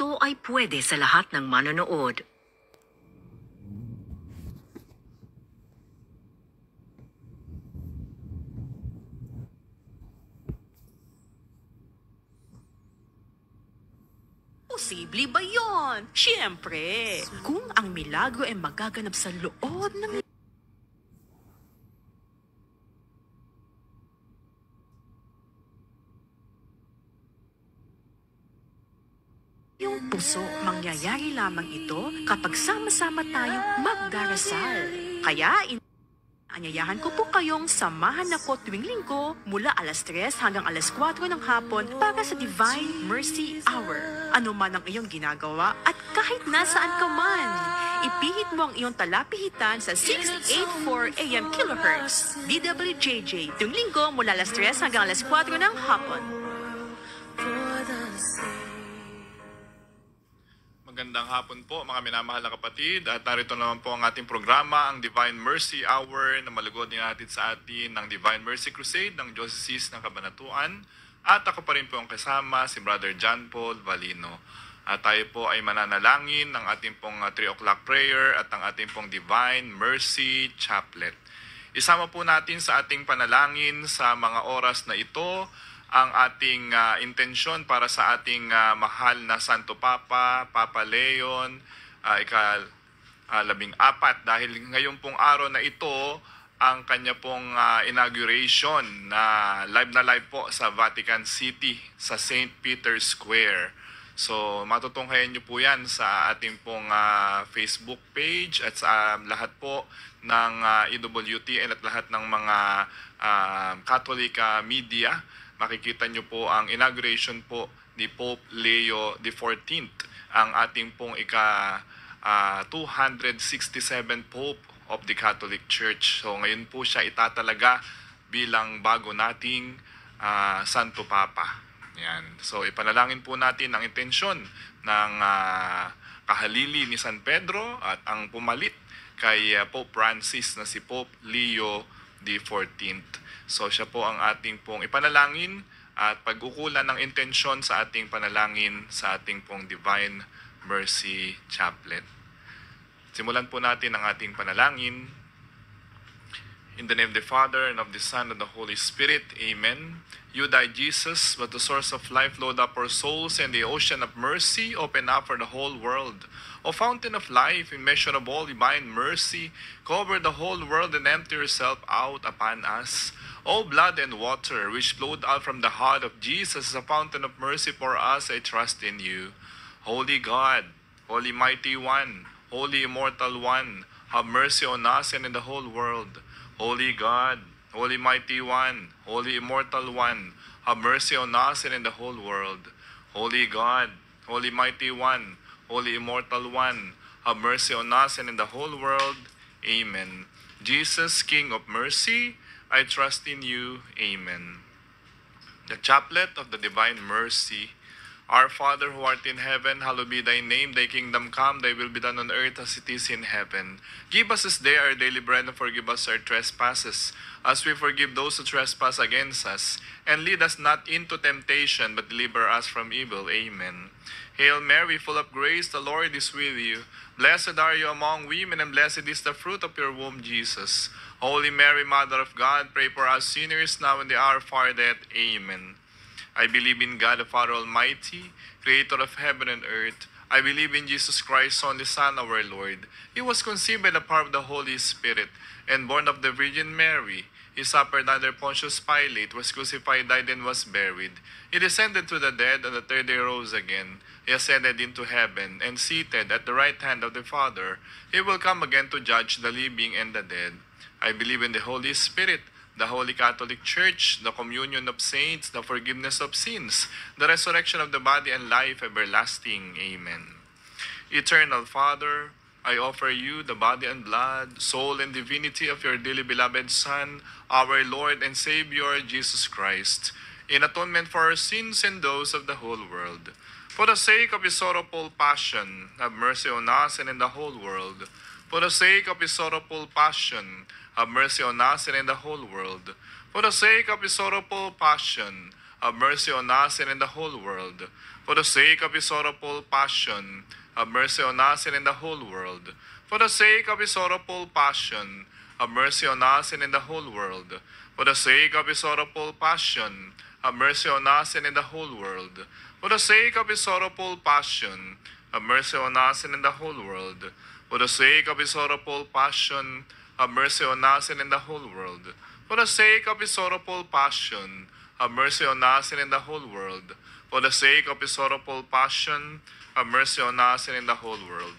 ito ay pwede sa lahat ng manonood. Posible ba yon? Siyempre, kung ang milagro ay magaganap sa loob ng iyong puso, mangyayari lamang ito kapag sama-sama tayong magdarasal. Kaya, anyayahan ko po kayong samahan ako tuwing linggo mula alas 3 hanggang alas 4 ng hapon para sa Divine Mercy Hour. Ano man ang iyong ginagawa at kahit nasaan ka man, ipihit mo ang iyong talapihitan sa 684 AM kHz. DWJJ, tuwing linggo mula alas 3 hanggang alas 4 ng hapon. Magandang hapon po mga minamahal na kapatid at narito naman po ang ating programa, ang Divine Mercy Hour na malugod din natin sa atin ng Divine Mercy Crusade ng Diocese ng Cabanatuan. At ako pa rin po ang kasama, si Brother John Paul Valino. At tayo po ay mananalangin ng ating pong 3 o'clock prayer at ang ating pong Divine Mercy Chaplet. Isama po natin sa ating panalangin sa mga oras na ito ang ating intensyon para sa ating mahal na Santo Papa, Papa Leon, ika-14 dahil ngayong pong araw na ito ang kanya pong inauguration na live po sa Vatican City sa St. Peter's Square. So matutunghayan niyo po yan sa ating pong Facebook page at sa lahat po ng EWTN at lahat ng mga Catholic media. Makikita nyo po ang inauguration po ni Pope Leo XIV, ang ating pong ika-267 Pope of the Catholic Church. So ngayon po siya itatalaga bilang bago nating Santo Papa. Yan. So ipanalangin po natin ang intensyon ng kahalili ni San Pedro at ang pumalit kay Pope Francis na si Pope Leo XIV. So siya po ang ating pong ipanalangin at pag-ukulan ng intensyon sa ating panalangin sa ating pong Divine Mercy Chaplet. Simulan po natin ang ating panalangin. In the name of the Father, and of the Son, and of the Holy Spirit. Amen. You died, Jesus, but the source of life, load up our souls, and the ocean of mercy open up for the whole world. O fountain of life, immeasurable divine mercy, cover the whole world and empty yourself out upon us. O blood and water, which flowed out from the heart of Jesus as a fountain of mercy for us, I trust in you. Holy God, Holy Mighty One, Holy Immortal One, have mercy on us and in the whole world. Holy God, Holy Mighty One, Holy Immortal One, have mercy on us and in the whole world. Holy God, Holy Mighty One, Holy Immortal One, have mercy on us and in the whole world. Amen. Jesus, King of mercy, I trust in you. Amen. The Chaplet of the Divine Mercy. Our Father who art in heaven, hallowed be thy name. Thy kingdom come, thy will be done on earth as it is in heaven. Give us this day our daily bread, and forgive us our trespasses, as we forgive those who trespass against us. And lead us not into temptation, but deliver us from evil. Amen. Hail Mary, full of grace, the Lord is with you. Blessed are you among women, and blessed is the fruit of your womb, Jesus. Holy Mary, Mother of God, pray for us sinners now and the hour of our death. Amen. I believe in God the Father Almighty, creator of heaven and earth. I believe in Jesus Christ, only Son, our Lord. He was conceived by the power of the Holy Spirit, and born of the Virgin Mary. He suffered under Pontius Pilate, was crucified, died, and was buried. He descended to the dead, and the third day rose again. He ascended into heaven, and seated at the right hand of the Father. He will come again to judge the living and the dead. I believe in the Holy Spirit, the Holy Catholic Church, the communion of saints, the forgiveness of sins, the resurrection of the body, and life everlasting. Amen. Eternal Father, I offer you the body and blood, soul and divinity of your dearly beloved Son, our Lord and Savior, Jesus Christ, in atonement for our sins and those of the whole world. For the sake of his sorrowful passion, have mercy on us and in the whole world. For the sake of his sorrowful passion, have mercy on us and in the whole world. For the sake of his sorrowful passion, have mercy on us and in the whole world. For the sake of his sorrowful passion, have mercy on us and in the whole world. For the sake of his sorrowful passion, have mercy on us and in the whole world. For the sake of his sorrowful passion, have mercy on us and in the whole world. For the sake of his sorrowful passion, have mercy on us and in the whole world. For the sake of his sorrowful passion, have mercy on us and in the whole world. For the sake of his sorrowful passion, have mercy on us and in the whole world. For the sake of his sorrowful passion, have mercy on us and in the whole world.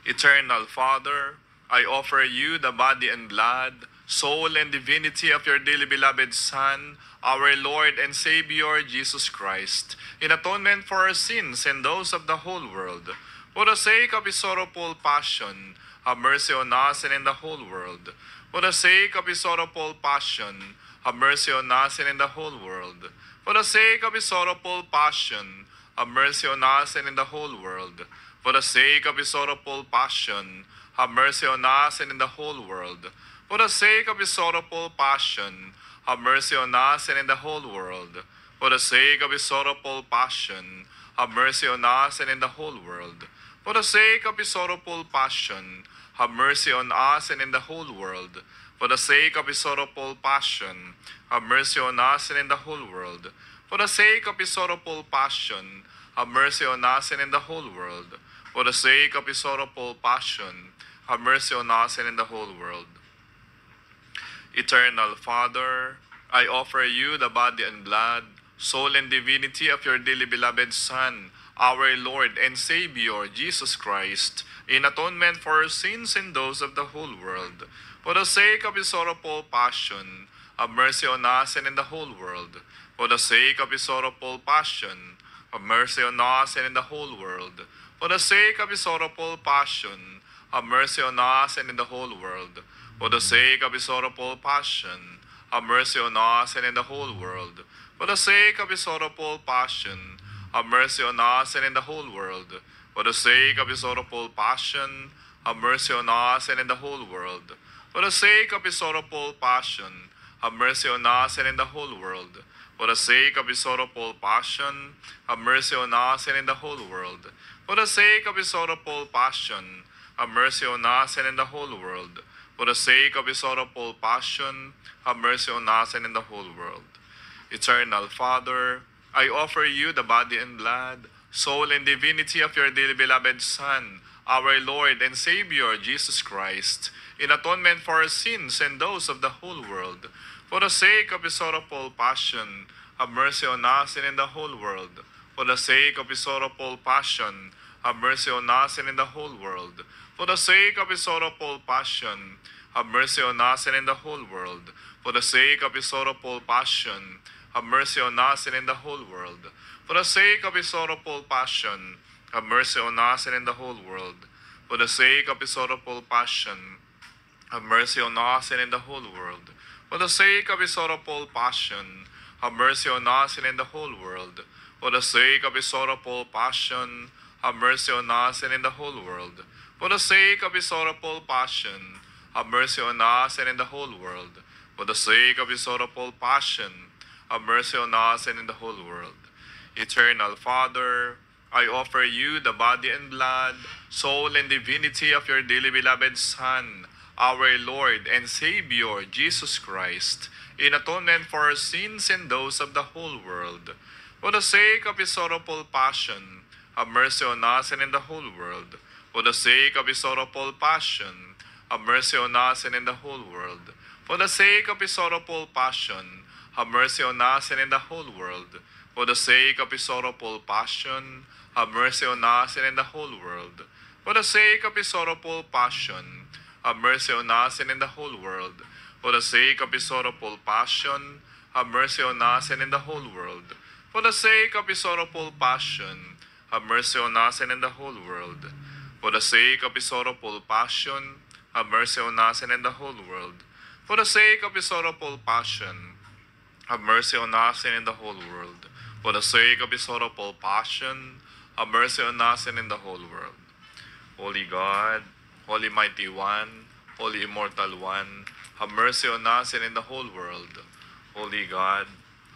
Eternal Father, I offer you the body and blood, soul and divinity of your dearly beloved Son, our Lord and Savior Jesus Christ, in atonement for our sins and those of the whole world. For the sake of his sorrowful passion, have mercy on us and in the whole world. For the sake of his sorrowful passion, have mercy on us and in the whole world. For the sake of his sorrowful passion, have mercy on us and in the whole world. For the sake of his sorrowful passion, have mercy on us and in the whole world. For the sake of his sorrowful passion, have mercy on us and in the whole world. For the sake of his sorrowful passion, have mercy on us and in the whole world. For the sake of his sorrowful passion, have mercy on us and in the whole world. For the sake of his sorrowful passion, have mercy on us and in the whole world. For the sake of his sorrowful passion, have mercy on us and in the whole world. For the sake of his sorrowful passion, have mercy on us and in the whole world. Eternal Father, I offer you the body and blood, soul and divinity of your dearly beloved Son, our Lord and Savior, Jesus Christ, in atonement for our sins and those of the whole world. For the sake of his sorrowful passion, have mercy on us and in the whole world. For the sake of his sorrowful passion, have mercy on us and in the whole world. For the sake of his sorrowful passion, have mercy on us and in the whole world. For the sake of his sorrowful passion, have mercy on us and in the whole world. For the sake of his sorrowful passion, have mercy on us and in the whole world. For the sake of his sorrowful passion, have mercy on us and in the whole world. For the sake of his sorrowful passion, have mercy on us and in the whole world. For the sake of his sorrowful passion, have mercy on us and in the whole world. For the sake of his sorrowful passion, have mercy on us and in the whole world. For the sake of his sorrowful passion, have mercy on us and in the whole world. Eternal Father, I offer you the body and blood, soul and divinity of your dearly beloved Son, our Lord and Savior Jesus Christ, in atonement for our sins and those of the whole world. For the sake of his sorrowful passion, have mercy on us and in the whole world. For the sake of his sorrowful passion, have mercy on us and in the whole world. For the sake of his sorrowful passion, have mercy on us and in the whole world. For the sake of his sorrowful passion, have mercy on us and in the whole world. For the sake of his sorrowful passion, have mercy on us and in the whole world. For the sake of his sorrowful passion, have mercy on us and in the whole world. For the sake of his sorrowful passion, have mercy on us and in the whole world. For the sake of his sorrowful passion, have mercy on us and in the whole world. For the sake of his sorrowful passion, have mercy on us and in the whole world. For the sake of his sorrowful passion, have mercy on us and in the whole world. Eternal Father, I offer you the body and blood, soul and divinity of your dearly beloved Son, our Lord and Savior, Jesus Christ, in atonement for our sins and those of the whole world. For the sake of his sorrowful passion, have mercy on us and in the whole world. For the sake of his sorrowful passion, have mercy on us and in the whole world. For the sake of his sorrowful passion, have mercy on us and in the whole world. For the sake of his sorrowful passion, have mercy on us and in the whole world. For the sake of his sorrowful passion, have mercy on us and in the whole world. For the sake of his sorrowful passion, have mercy on us and in the whole world. For the sake of his sorrowful passion, have mercy on us and in the whole world. For the sake of his sorrowful passion, have mercy on us and in the whole world. For the sake of his sorrowful passion, have mercy on us and in the whole world. For the sake of his sorrowful passion, have mercy on us and in the whole world. Holy God, Holy Mighty One, Holy Immortal One, have mercy on us and in the whole world. Holy God,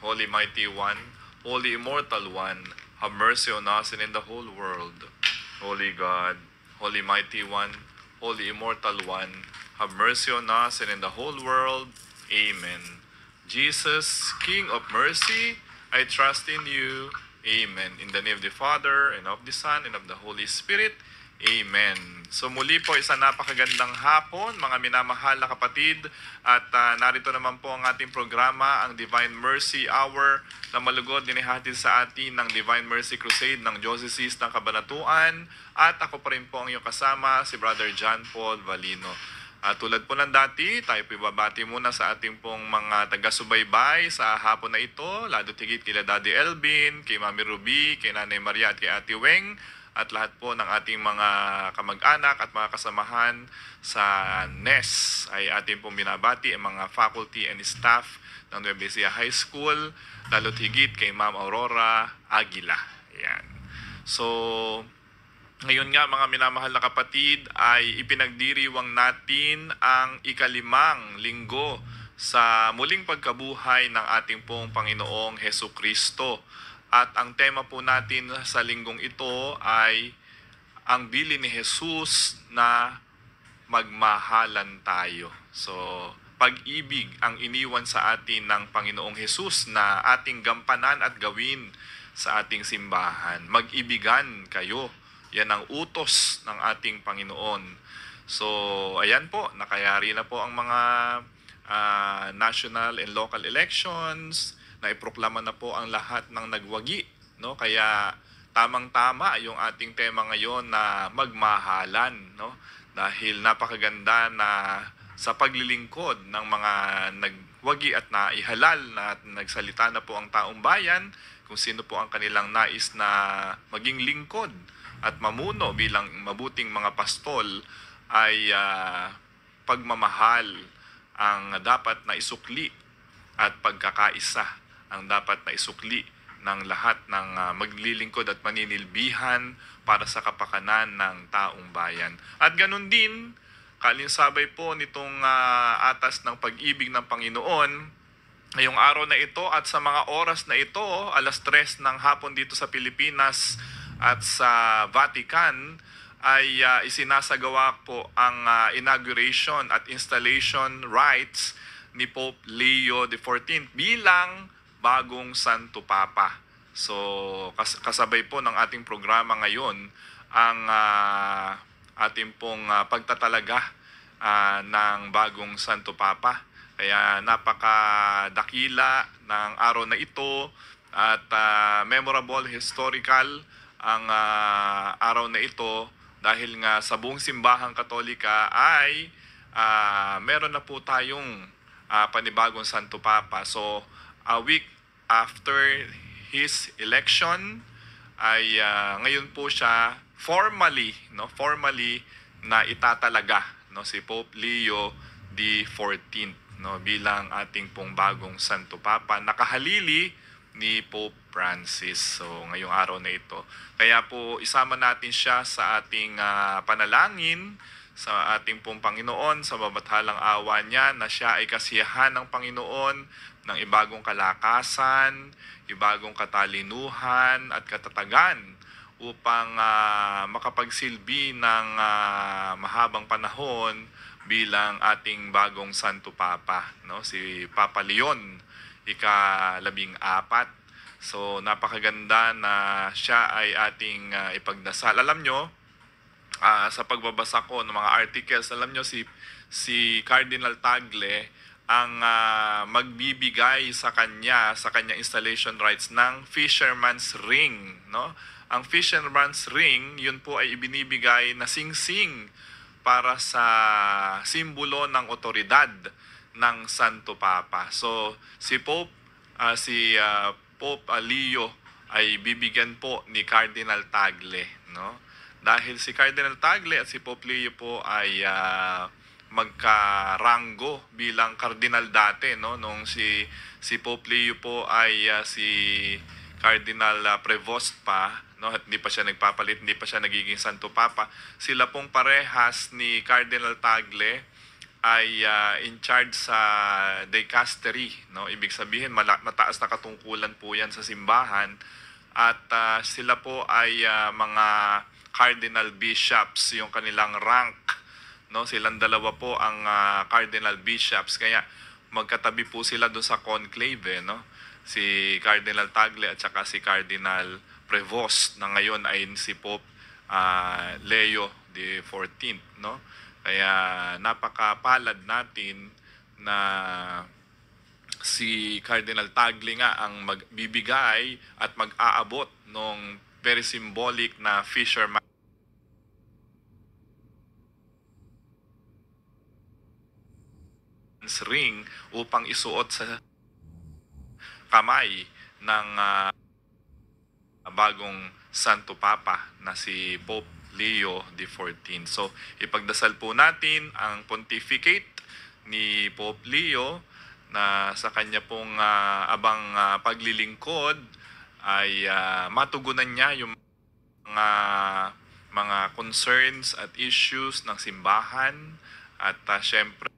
Holy Mighty One, Holy Immortal One, have mercy on us and in the whole world. Holy God, Holy Mighty One, Holy Immortal One, have mercy on us and in the whole world. Amen. Jesus, King of mercy, I trust in you. Amen. In the name of the Father, and of the Son, and of the Holy Spirit. Amen. So muli po, isang napakagandang hapon, mga minamahal na kapatid. At narito naman po ang ating programa, ang Divine Mercy Hour, na malugod dinihatid sa atin ng Divine Mercy Crusade ng Diocese ng Cabanatuan. At ako pa rin po ang iyong kasama, si Brother John Paul Valino. Tulad po ng dati, tayo po ibabati muna sa ating pong mga taga-subaybay sa hapon na ito, lalo tigit kila Daddy Elvin, kay Mami Ruby, kay Nanay Maria at kay Ate Weng, at lahat po ng ating mga kamag-anak at mga kasamahan sa NES ay ating pong binabati, ang mga faculty and staff ng Nueva Ecija High School, lalo higit kay Ma'am Aurora Aguila. Ayan. So, ngayon nga mga minamahal na kapatid ay ipinagdiriwang natin ang ikalimang linggo sa muling pagkabuhay ng ating pong Panginoong Hesus Kristo. At ang tema po natin sa linggong ito ay ang bili ni Jesus na magmahalan tayo. So, pag-ibig ang iniwan sa atin ng Panginoong Hesus na ating gampanan at gawin sa ating simbahan. Mag-ibigan kayo. Yan ang utos ng ating Panginoon. So, ayan po, nakayari na po ang mga national and local elections, naiproklama na po ang lahat ng nagwagi, no? Kaya tamang-tama yung ating tema ngayon na magmahalan, no? Dahil napakaganda na sa paglilingkod ng mga nagwagi at naihalal na nagsalita na po ang taong bayan kung sino po ang kanilang nais na maging lingkod at mamuno bilang mabuting mga pastol ay pagmamahal ang dapat na isukli at pagkakaisa ang dapat na isukli ng lahat ng maglilingkod at maninilbihan para sa kapakanan ng taong bayan. At ganun din, kalinsabay po nitong atas ng pag-ibig ng Panginoon, ngayong araw na ito at sa mga oras na ito, alas 3 ng hapon dito sa Pilipinas at sa Vatican, ay isinasagawa po ang inauguration at installation rites ni Pope Leo XIV bilang bagong Santo Papa. So, kasabay po ng ating programa ngayon ang ating pong pagtatalaga ng bagong Santo Papa. Kaya napakadakila ng araw na ito at memorable, historical ang araw na ito dahil nga sa buong simbahang Katolika ay meron na po tayong panibagong Santo Papa. So, a week after his election ay ngayon po siya formally na itatalaga, no, si Pope Leo XIV, no, bilang ating pong bagong Santo Papa, nakahalili ni Pope Francis. So ngayong araw na ito, kaya po isama natin siya sa ating panalangin sa ating pong Panginoon, sa babathalang awa niya na siya ay kasiyahan ng Panginoon ng ibagong kalakasan, ibagong katalinuhan at katatagan upang makapagsilbi ng mahabang panahon bilang ating bagong Santo Papa, no? Si Papa Leon ika-14. So napakaganda na siya ay ating ipagdasal. Alam nyo, sa pagbabasa ko ng mga articles, alam nyo si Cardinal Tagle ang magbibigay sa kanya installation rights ng Fisherman's Ring, no? Ang Fisherman's Ring, yun po ay ibinibigay na singsing para sa simbolo ng otoridad ng Santo Papa. So si Pope Leo ay bibigyan po ni Cardinal Tagle, no? Dahil si Cardinal Tagle at si Pope Leo po ay magkarango bilang kardinal dati, no, nung si Pope Leo po ay si Cardinal Prevost pa, no, at hindi pa siya nagpapalit, hindi pa siya nagiging Santo Papa. Sila pong parehas ni Cardinal Tagle ay in charge sa dicastery, no? Ibig sabihin mataas na katungkulan po 'yan sa simbahan at sila po ay mga cardinal bishops yung kanilang rank, no? Silang dalawa po ang cardinal bishops kaya magkatabi po sila doon sa conclave, no? Si Cardinal Tagle at saka si Cardinal Prevost na ngayon ay si Pope Leo the 14th, no? Kaya napakapalad natin na si Cardinal Tagle nga ang magbibigay at mag-aabot ng very symbolic na fisherman's ring upang isuot sa kamay ng bagong Santo Papa na si Pope Leo the 14th. So, ipagdasal po natin ang pontificate ni Pope Leo na sa kanya pong abang paglilingkod ay matugunan niya yung mga concerns at issues ng simbahan at syempre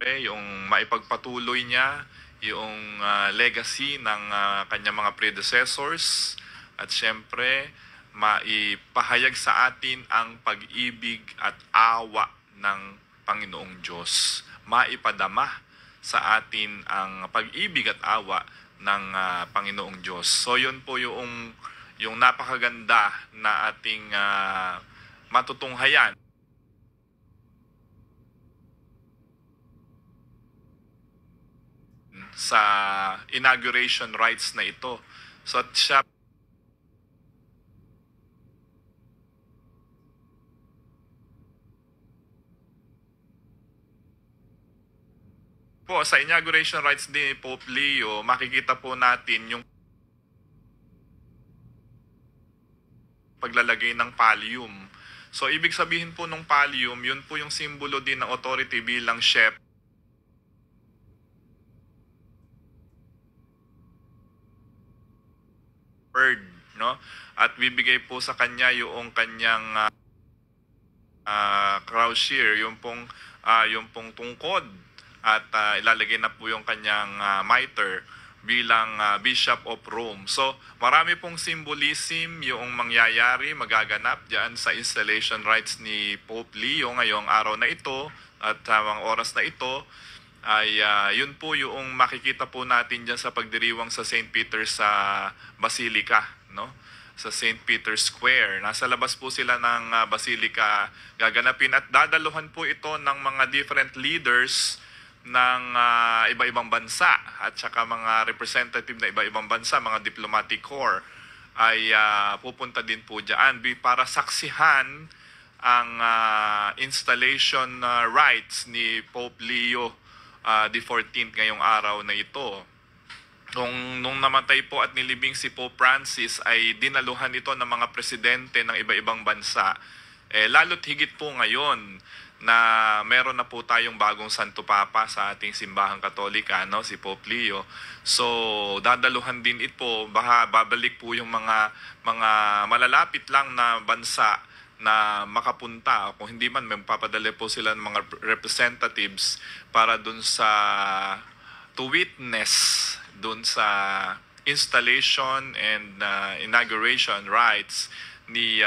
yung maipagpatuloy niya yung legacy ng kanyang mga predecessors at syempre maipahayag sa atin ang pag-ibig at awa ng Panginoong Diyos. Maipadama sa atin ang pag-ibig at awa ng Panginoong Diyos. So yun po yung napakaganda na ating matutunghayan sa inauguration rites na ito. So at siya po sa inauguration rites ni Pope Leo, makikita po natin yung paglalagay ng pallium. So ibig sabihin po ng pallium, yun po yung simbolo din ng authority bilang shepherd, no? At bibigay po sa kanya yung kanyang crosier, yung pong tungkod at ilalagay na po yung kanyang mitre bilang Bishop of Rome. So, marami pong symbolism yung mangyayari, magaganap diyan sa installation rites ni Pope Leo ngayong araw na ito at mga oras na ito ay yun po yung makikita po natin diyan sa pagdiriwang sa St. Peter's sa Basilica, no? Sa St. Peter's Square. Nasa labas po sila ng Basilica gaganapin at dadaluhan po ito ng mga different leaders ng iba-ibang bansa at saka mga representative na iba-ibang bansa, mga diplomatic corps ay pupunta din po dyan para saksihan ang installation rites ni Pope Leo the 14th ngayong araw na ito. Nung namatay po at nilibing si Pope Francis ay dinaluhan ito ng mga presidente ng iba-ibang bansa. Lalo't higit po ngayon na meron na po tayong bagong Santo Papa sa ating simbahang Katolika, no? Si Pope Leo. So, dadaluhan din ito, babalik po yung mga malalapit lang na bansa na makapunta. Kung hindi man, may papadala po sila ng mga representatives para dun to witness dun sa installation and inauguration rites ni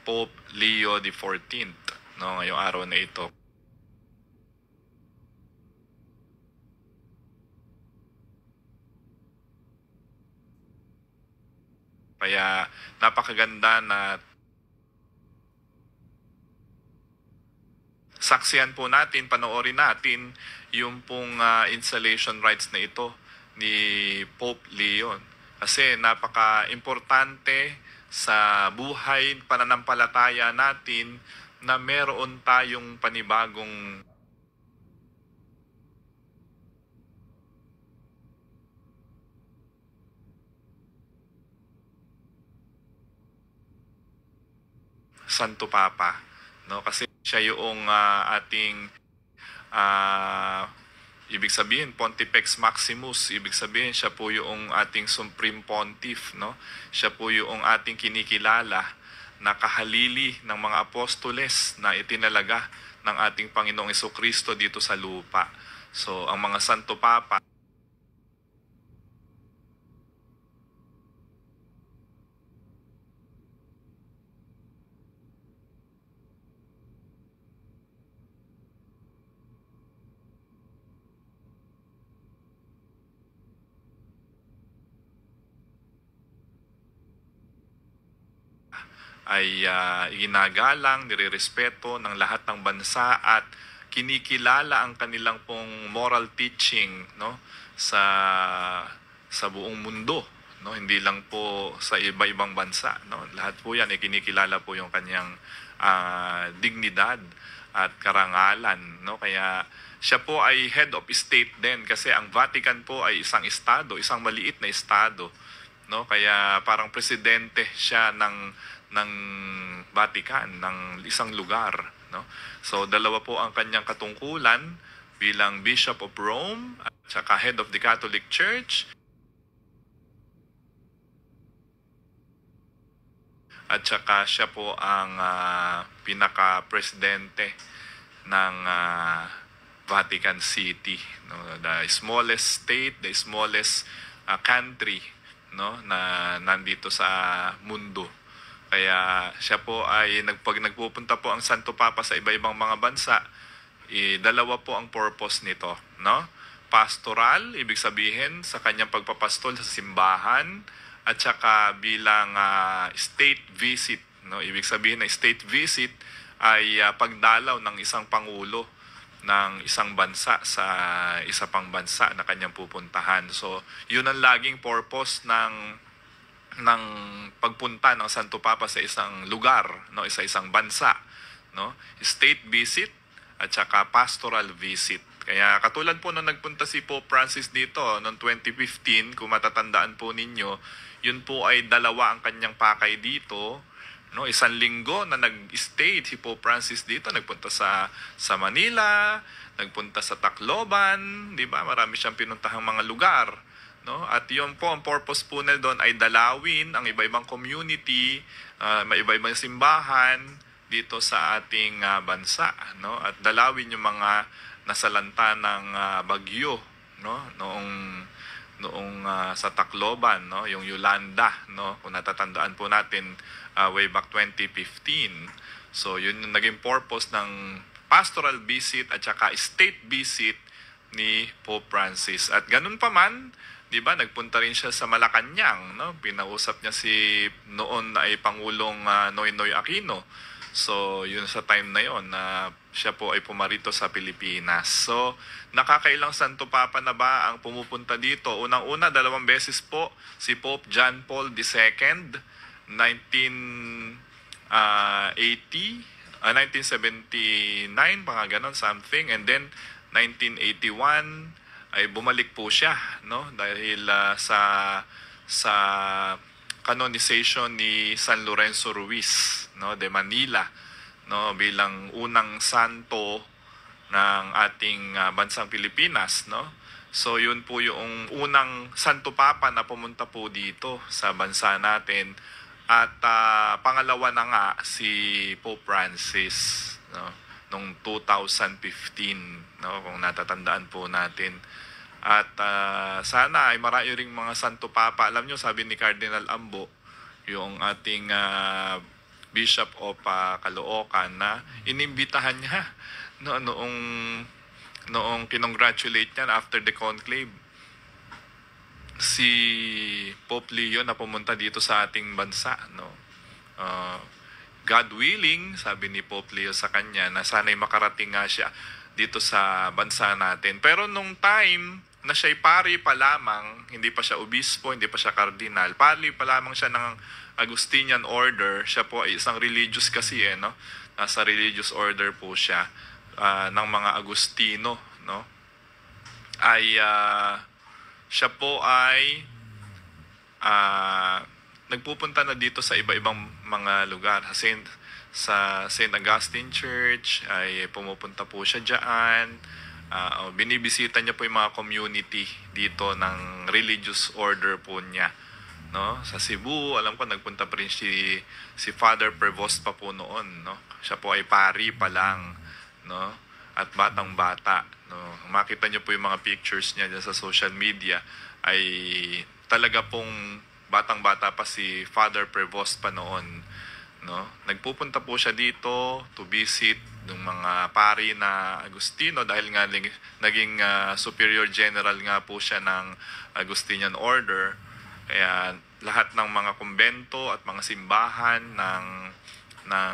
Pope Leo the 14th, no, ngayong araw na ito. Kaya napakaganda na saksiyan po natin, panoorin natin yung pong installation rites na ito ni Pope Leo. Kasi napaka-importante sa buhay pananampalataya natin na meron tayong panibagong Santo Papa, no? Kasi siya yung ating Ibig sabihin, Pontifex Maximus, ibig sabihin siya po yung ating Supreme Pontiff, no? Siya po yung ating kinikilala na kahalili ng mga apostoles na itinalaga ng ating Panginoong Jesucristo dito sa lupa. So, ang mga Santo Papa ay ginagalang, nirerespeto ng lahat ng bansa at kinikilala ang kanilang pong moral teaching, no, sa buong mundo, no, hindi lang po sa iba-ibang bansa, no. Lahat po 'yan ay kinikilala po yung kanyang dignidad at karangalan, no. Kaya siya po ay head of state din kasi ang Vatican po ay isang estado, isang maliit na estado, no. Kaya parang presidente siya ng Vatican, ng isang lugar, no. So dalawa po ang kanyang katungkulan bilang Bishop of Rome at saka head of the Catholic Church, at saka siya po ang pinaka-presidente ng Vatican City, no, the smallest state, the smallest country, no, na nandito sa mundo. Kaya siya po ay pag nagpupunta po ang Santo Papa sa iba-ibang mga bansa, dalawa po ang purpose nito, no? Pastoral, ibig sabihin sa kanyang pagpapastol sa simbahan, at saka bilang state visit, no? Ibig sabihin na state visit ay pagdalaw ng isang pangulo ng isang bansa sa isa pang bansa na kanyang pupuntahan. So, yun ang laging purpose ng pagpunta ng Santo Papa sa isang lugar, no, isang bansa, no? State visit at saka pastoral visit. Kaya katulad po nung nagpunta si Pope Francis dito noong 2015, kung matatandaan po ninyo, yun po ay dalawa ang kanyang pakay dito, no? Isang linggo na nag-stay si Pope Francis dito, nagpunta sa Manila, nagpunta sa Tacloban, di ba? Marami siyang pinuntahang mga lugar, no? At yun po, ang purpose po na doon ay dalawin ang iba-ibang community, may iba-ibang simbahan dito sa ating bansa, no? At dalawin yung mga nasalanta ng bagyo, no? Noong sa Tacloban, no? Yung Yolanda, no? Kung natatandaan po natin, way back 2015. So yun yung naging purpose ng pastoral visit at saka state visit ni Pope Francis. At ganun pa man, 'di ba, nagpunta rin siya sa Malacanang, no? Pinausap niya si noon na ay Pangulong Noynoy Aquino. So, yun sa time na yon na siya po ay pumarito sa Pilipinas. So, nakakailang Santo Papa na ba ang pumupunta dito? Unang-una, 2 beses po si Pope John Paul II, 1979, mga ganon, something. And then, 1981, ay bumalik po siya, no, dahil sa canonization ni San Lorenzo Ruiz, no, de Manila, no, bilang unang santo ng ating bansang Pilipinas, no. So yun po yung unang Santo Papa na pumunta po dito sa bansa natin. At pangalawa na nga si Pope Francis, no, noong 2015, no, kung natatandaan po natin. At sana ay marami ring mga Santo Papa. Alam nyo, sabi ni Cardinal Ambo, yung ating Bishop of Caloocan, na inimbitahan niya, no, noong kinongratulate niya after the conclave si Pope Leo na pumunta dito sa ating bansa, no. God willing, sabi ni Pope Leo sa kanya, na sana'y makarating nga siya dito sa bansa natin. Pero nung time na siya'y pari pa lamang, hindi pa siya obispo, hindi pa siya kardinal, pari pa lamang siya ng Augustinian order. Siya po ay isang religious kasi, no? Nasa religious order po siya ng mga Agustino, no? Ay siya po ay nagpupunta na dito sa iba-ibang mga lugar. Sa St. Augustine Church ay pumupunta po siya diyan, binibisita niya po yung mga community dito ng religious order po niya. No? Sa Cebu, alam ko nagpunta pa rin si Father Prevost pa po noon, no? Siya po ay pari pa lang, no? At batang-bata, no? Makita niyo po yung mga pictures niya dyan sa social media, ay talaga pong batang-bata pa si Father Prevost pa noon, no? Nagpupunta po siya dito to visit ng mga pari na Agustino dahil nga naging superior general nga po siya ng Agustinian order. Kaya lahat ng mga kumbento at mga simbahan ng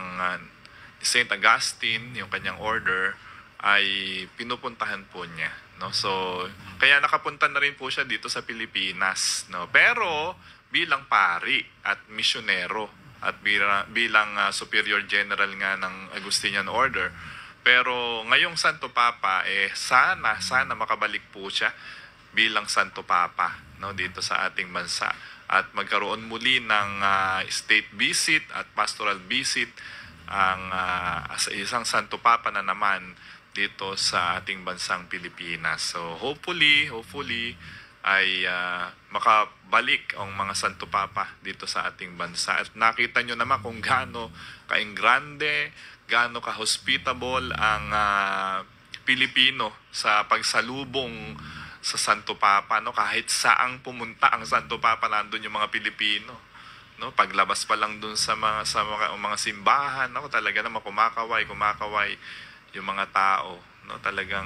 St. Augustine, yung kanyang order, ay pinupuntahan po niya, no? So kaya nakapunta na rin po siya dito sa Pilipinas, no? Pero bilang pari at misyonero at bilang superior general nga ng Agustinian order. Pero ngayong Santo Papa, sana makabalik po siya bilang Santo Papa, no, dito sa ating bansa. At magkaroon muli ng state visit at pastoral visit ang isang Santo Papa na naman dito sa ating bansang Pilipinas. So hopefully ay makabalik ang mga Santo Papa dito sa ating bansa. At nakita nyo naman kung gaano ka-grande, gaano ka-hospitable ang Pilipino sa pagsalubong sa Santo Papa, no? Kahit saang pumunta ang Santo Papa, nandun yung mga Pilipino, no? Paglabas pa lang dun sa mga simbahan, no? Talaga naman kumakaway yung mga tao, no? Talagang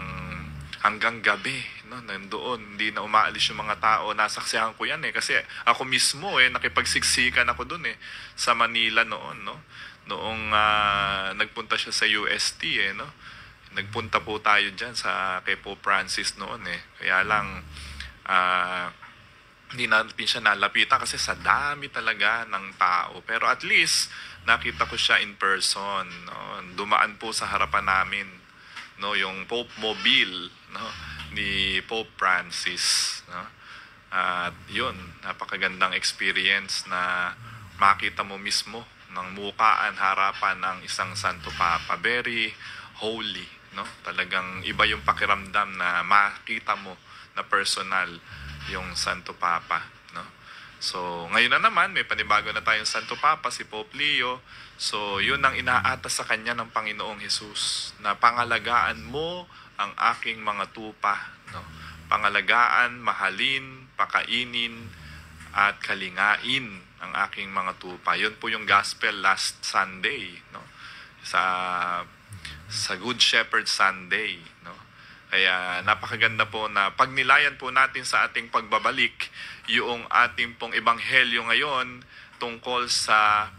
hanggang gabi, no, nandoon, hindi na umaalis yung mga tao. Nasaksihan ko yan kasi ako mismo nakipagsiksikan ako doon sa Manila noon, no. Noong nagpunta siya sa UST no. Nagpunta po tayo diyan sa kay Pope Francis noon Kaya lang hindi natin siya nalapitan kasi sa dami talaga ng tao. Pero at least nakita ko siya in person, no. Dumaan po sa harapan namin, no, yung Pope Mobile, no, ni Pope Francis, no. At yun, napakagandang experience na makita mo mismo ng mukaan, harapan ng isang Santo Papa. Very holy, no. Talagang iba yung pakiramdam na makita mo na personal yung Santo Papa, no. So, ngayon na naman, may panibago na tayong Santo Papa, si Pope Leo. So, yun ang inaatas sa kanya ng Panginoong Hesus, na pangalagaan mo ang aking mga tupa, no? Pangalagaan, mahalin, pakainin, at kalingain ang aking mga tupa. Yun po yung gospel last Sunday, no? Sa Good Shepherd Sunday, no? Kaya napakaganda po na pagnilayan po natin sa ating pagbabalik yung ating pong ebanghelyo ngayon tungkol sa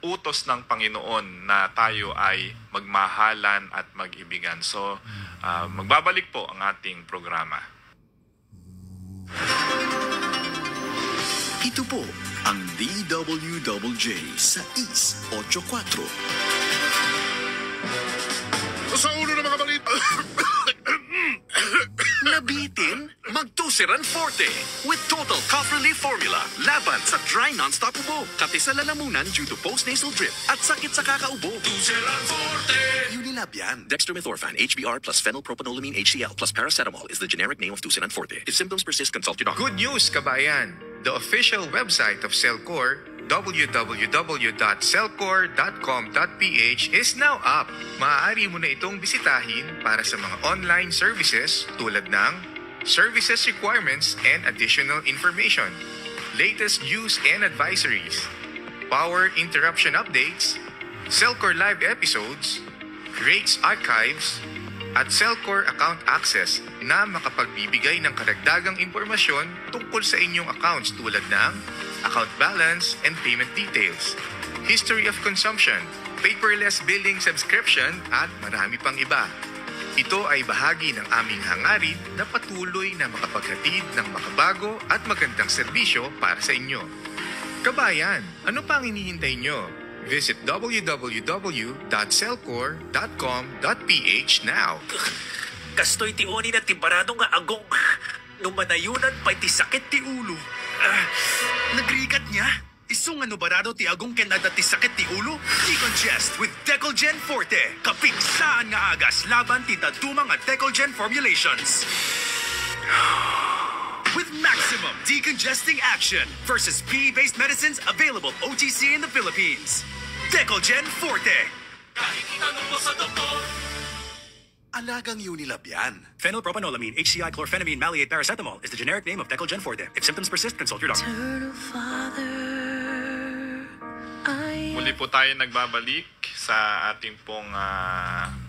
utos ng Panginoon na tayo ay magmahalan at mag-ibigan. So, magbabalik po ang ating programa. Ito po ang DWJJ sa East 84. Sa ulo ng mga balita. Nabitin? Magtusiran Forte with Total Cough Relief Formula. Laban sa dry non-stop ubo, kati sa lalamunan due to post-nasal drip at sakit sa kakaubo. Tusiran Forte! Unilab yan. Dextromethorphan, HBr plus phenylpropanolamine HCl plus paracetamol is the generic name of Tusiran Forte. If symptoms persist, consult your doctor. Good news, kabayan! The official website of Cellcore, www.cellcore.com.ph is now up. Maaari mo na itong bisitahin para sa mga online services tulad ng services requirements and additional information, latest news and advisories, power interruption updates, Cellcore live episodes, rates archives, at Cellcore account access na makapagbibigay ng karagdagang impormasyon tungkol sa inyong accounts tulad ng account balance and payment details, history of consumption, paperless billing subscription, at marami pang iba. Ito ay bahagi ng aming hangarin na patuloy na makapaghatid ng makabago at magandang serbisyo para sa inyo. Kabayan, ano pa ang hinihintay nyo? Visit www.cellcore.com.ph now. Kastoy ti oni na timbarado nga agong. Nung manayunan pa'y ti sakit ti ulo. Nagrigat niya? Isung ano barado ti agong kenada ti sakit ti ulo? Decongest with Decolgen Forte. Kapig saan nga agas laban ti dadumang at Decolgen formulations. With maximum decongesting action versus PE-based medicines available OTC in the Philippines. Decolgen Forte. Alagang Unilab yan. Phenylpropanolamine, HCI chlorphenamine maleate paracetamol is the generic name of Decolgen Forte. If symptoms persist, consult your doctor. Muli po tayo nagbabalik sa ating pong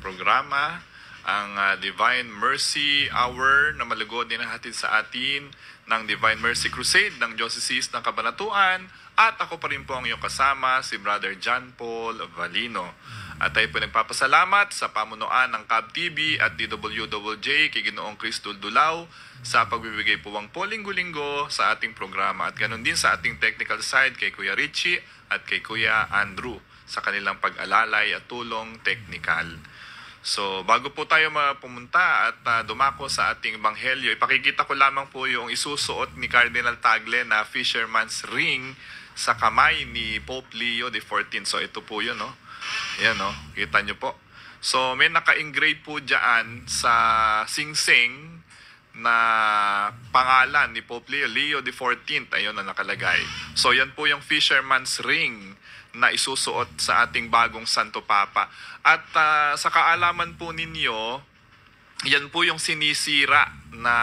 programa, ang Divine Mercy Hour na malugod din natin sa atin ng Divine Mercy Crusade ng Diocese ng Cabanatuan. At ako pa rin po ang iyong kasama, si Brother John Paul Valino. At tayo po nagpapasalamat sa pamunuan ng CAB TV at DWJJ kay Ginoong Cristo Dulao sa pagbibigay po po linggo-linggo sa ating programa. At ganoon din sa ating technical side kay Kuya Richie at kay Kuya Andrew sa kanilang pag-alalay at tulong technical. So, bago po tayo pumunta at dumako sa ating ebanghelyo, ipakikita ko lamang po yung isusuot ni Cardinal Tagle na fisherman's ring sa kamay ni Pope Leo XIV. So, ito po yun, no? Ayan, no? Kita nyo po. So, may naka-engrave po dyan sa singsing na pangalan ni Pope Leo XIV. Ayun na nakalagay. So, yan po yung fisherman's ring na isusuot sa ating bagong Santo Papa. At sa kaalaman po ninyo, yan po yung sinisira na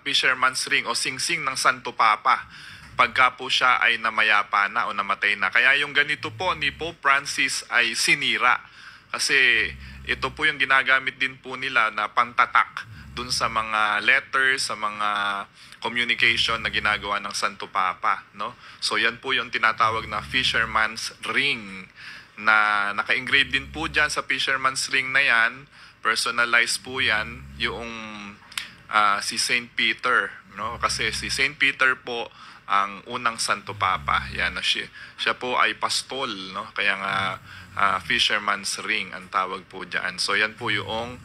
fisherman's ring o singsing ng Santo Papa pagka po siya ay namayapa na o namatay na. Kaya yung ganito po ni Pope Francis ay sinira. Kasi ito po yung ginagamit din po nila na pantatak dun sa mga letters, sa mga communication na ginagawa ng Santo Papa, no? So yan po yung tinatawag na fisherman's ring na naka-engrave din po dyan sa fisherman's ring na yan. Personalized po yan yung si Saint Peter, no? Kasi si Saint Peter po ang unang Santo Papa. Yan, siya po ay pastol, no? Kaya nga fisherman's ring ang tawag po dyan. So yan po yung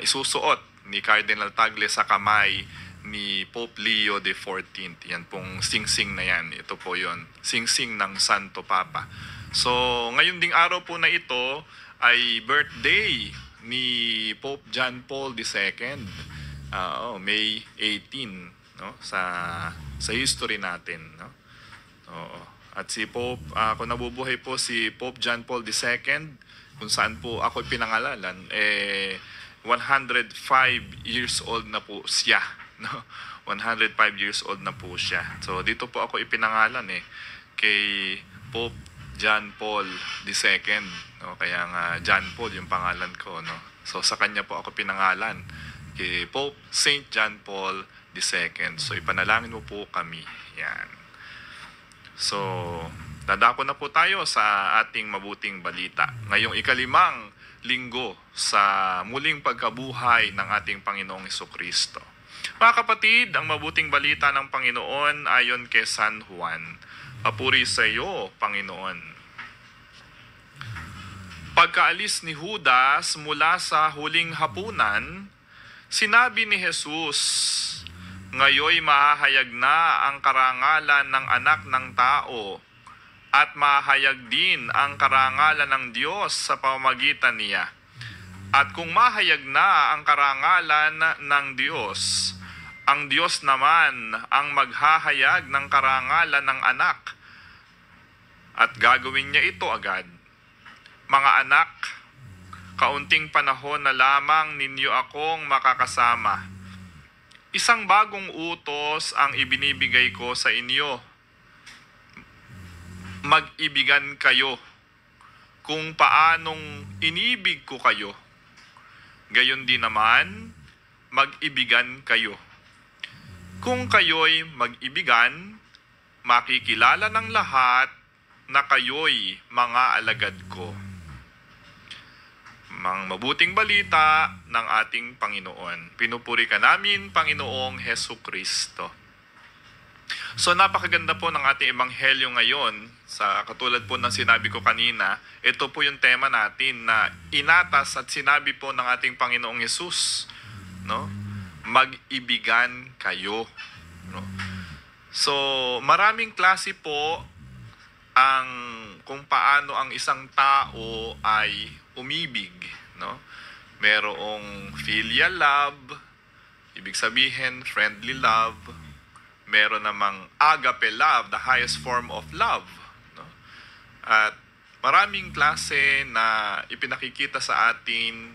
isusuot ni Cardinal Tagle sa kamay ni Pope Leo XIV. Yan pong singsing na yan. Ito po yon, singsing ng Santo Papa. So ngayon ding araw po na ito ay birthday ni Pope John Paul II. May 18, no? Sa history natin, no? Oo. At si Pope, kung nabubuhay po si Pope John Paul II, kung saan po ako pinangalanan, 105 years old na po siya, no? 105 years old na po siya. So dito po ako ipinangalan kay Pope John Paul II, no? Kaya nga John Paul yung pangalan ko, no? So sa kanya po ako pinangalan, kay Pope Saint John Paul II. So ipanalangin mo po kami. Yan. So dadako na po tayo sa ating mabuting balita. Ngayong ikalimang linggo sa muling pagkabuhay ng ating Panginoong Hesukristo. Mga kapatid, ang mabuting balita ng Panginoon ayon kay San Juan. Papuri sa iyo, Panginoon. Pagkaalis ni Judas mula sa huling hapunan, sinabi ni Jesus, "Ngayoy mahahayag na ang karangalan ng anak ng tao at mahayag din ang karangalan ng Diyos sa pamamagitan niya. At kung mahayag na ang karangalan ng Diyos, ang Diyos naman ang maghahayag ng karangalan ng anak. At gagawin niya ito agad. Mga anak, kaunting panahon na lamang ninyo akong makakasama. Isang bagong utos ang ibinibigay ko sa inyo. Mag-ibigan kayo kung paanong inibig ko kayo. Gayon din naman, mag-ibigan kayo. Kung kayo'y mag-ibigan, makikilala ng lahat na kayo'y mga alagad ko." Mang mabuting balita ng ating Panginoon. Pinupuri ka namin, Panginoong Hesukristo. So napakaganda po ng ating ebanghelyo ngayon. Sa katulad po ng sinabi ko kanina, ito po yung tema natin na inatas at sinabi po ng ating Panginoong Hesus, no? Mag-ibigan kayo, no? So maraming klase po ang kung paano ang isang tao ay umibig, no? Merong filial love, ibig sabihin friendly love. Meron namang agape love, the highest form of love, no? At maraming klase na ipinakikita sa atin.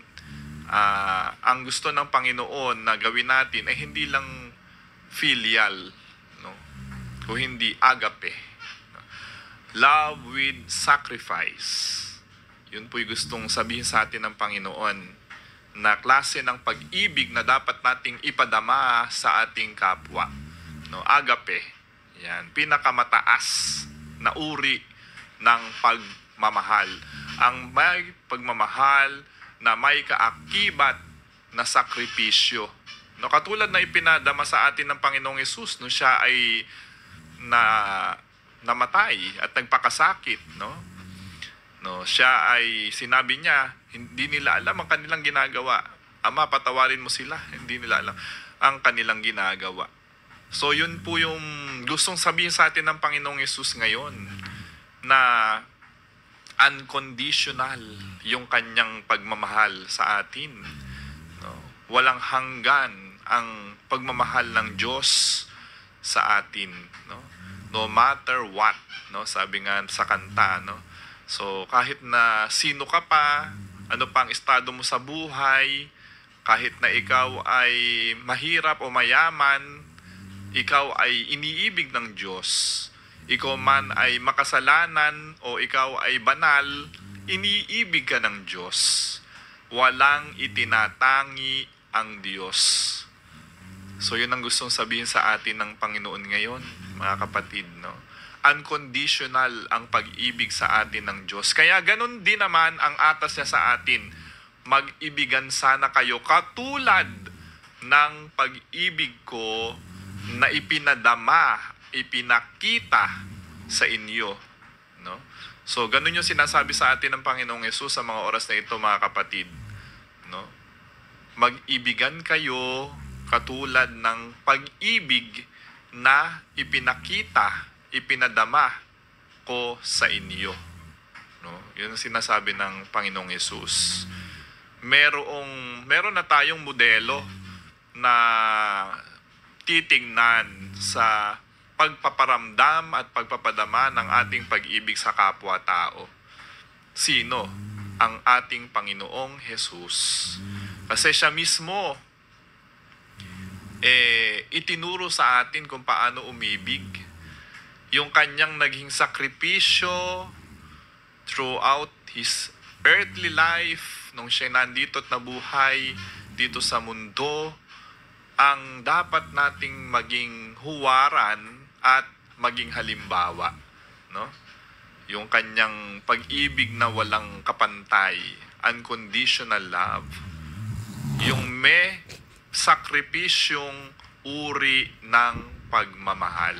Ang gusto ng Panginoon na gawin natin ay hindi lang filial, no? O hindi agape. Love with sacrifice. Yun po'y gustong sabihin sa atin ng Panginoon na klase ng pag-ibig na dapat nating ipadama sa ating kapwa. No, agape. Yan, pinakamataas na uri ng pagmamahal. Ang may pagmamahal na may kaakibat na sakripisyo. No, katulad na ipinadama sa atin ng Panginoong Hesus, no, siya ay namatay at nagpakasakit, no? No, siya ay sinabi niya, hindi nila alam ang kanilang ginagawa. Ama, patawarin mo sila. Hindi nila alam ang kanilang ginagawa. So yun po yung gustong sabihin sa atin ng Panginoong Hesus ngayon, na unconditional yung kanyang pagmamahal sa atin. No? Walang hanggan ang pagmamahal ng Diyos sa atin. No matter what, no? Sabi nga sa kanta, no? So kahit na sino ka pa, ano pa ang estado mo sa buhay, kahit na ikaw ay mahirap o mayaman, ikaw ay iniibig ng Diyos. Ikaw man ay makasalanan o ikaw ay banal, iniibig ka ng Diyos. Walang itinatangi ang Diyos. So yun ang gustong sabihin sa atin ng Panginoon ngayon, mga kapatid, no? Unconditional ang pag-ibig sa atin ng Diyos. Kaya ganun din naman ang atas niya sa atin. Mag-ibigan sana kayo katulad ng pag-ibig ko na ipinadama, ipinakita sa inyo, no? So ganun yung sinasabi sa atin ng Panginoong Hesus sa mga oras na ito, mga kapatid, no? Mag-ibigan kayo katulad ng pag-ibig na ipinakita, ipinadama ko sa inyo, no? Yun ang sinasabi ng Panginoong Hesus. Meron na tayong modelo na titingnan sa pagpaparamdam at pagpapadama ng ating pag-ibig sa kapwa-tao. Sino? Ang ating Panginoong Hesus. Kasi siya mismo itinuro sa atin kung paano umibig. Yung kanyang naging sakripisyo throughout his earthly life, nung siya nandito at nabuhay dito sa mundo, ang dapat nating maging huwaran at maging halimbawa, no? Yung kanyang pag-ibig na walang kapantay, unconditional love. Yung may sakripisyong uri ng pagmamahal.